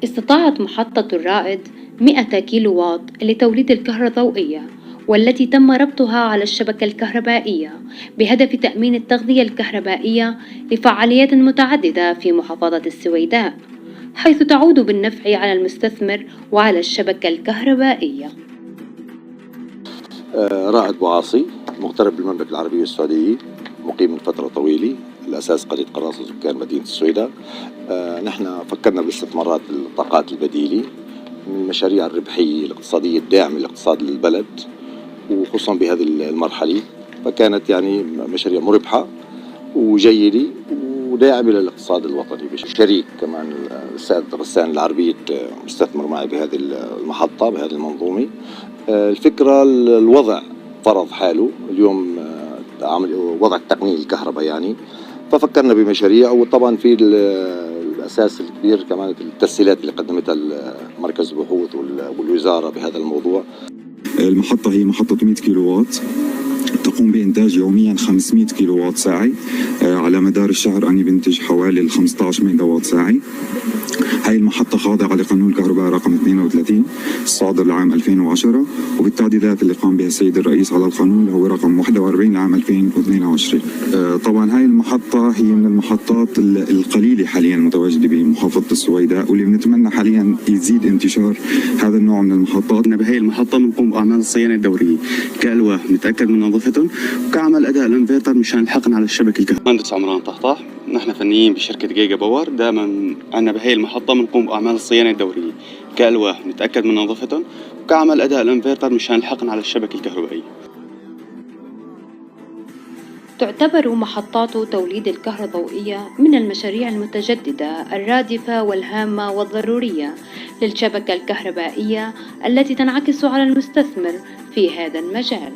استطاعت محطة الرائد 100 كيلووات لتوليد الكهرباء الضوئية، والتي تم ربطها على الشبكة الكهربائية بهدف تأمين التغذية الكهربائية لفعاليات متعددة في محافظة السويداء، حيث تعود بالنفع على المستثمر وعلى الشبكة الكهربائية. رائد بوعاصي، مغترب بالمملكة العربية السعودية، مقيم من فترة طويلة، الأساس قرية قراصة سكان مدينة السويداء. نحن فكرنا بالاستثمارات بالطاقات البديلة من المشاريع الربحية الاقتصادية الداعمة للاقتصاد البلد، وخصوصا بهذه المرحلة، فكانت يعني مشاريع مربحة وجيدة وداعمة للاقتصاد الوطني. شريك كمان السيد غسان العربية مستثمر معي بهذه المحطة بهذه المنظومة. الفكرة الوضع فرض حاله اليوم، عمل وضع التقنين الكهرباء يعني، ففكرنا بمشاريع. وطبعا في الأساس الكبير كمان التسهيلات اللي قدمتها مركز البحوث والوزارة بهذا الموضوع. المحطة هي محطة 100 كيلووات، تقوم بإنتاج يوميا 500 كيلووات ساعي. على مدار الشهر أنا بنتج حوالي 15 ميجا وات ساعي. هاي المحطة خاضعة لقانون الكهرباء رقم 32 الصادر لعام 2010، وبالتعديلات اللي قام بها السيد الرئيس على القانون اللي هو رقم 41 لعام 2022. طبعا هاي المحطة هي من المحطات القليلة حاليا متواجدة بمحافظة السويداء، واللي بنتمنى حاليا يزيد انتشار هذا النوع من المحطات. بهي المحطة بنقوم بأعمال الصيانة الدورية كألواح نتأكد من نظافتهم، وكعمل أداء الانفرتر مشان الحقن على الشبكة الكهربائية. مهندس عمران طحطاح، نحن فنيين بشركة جيجا باور. دائما عندنا بهي المحطة بنقوم بأعمال الصيانة الدورية كألواح نتأكد من نظافتهم، وكعمل أداء الانفرتر مشان الحقن على الشبكة الكهربائية. تعتبر محطات توليد الكهرباء الضوئية من المشاريع المتجددة الرادفة والهامة والضرورية للشبكة الكهربائية التي تنعكس على المستثمر في هذا المجال.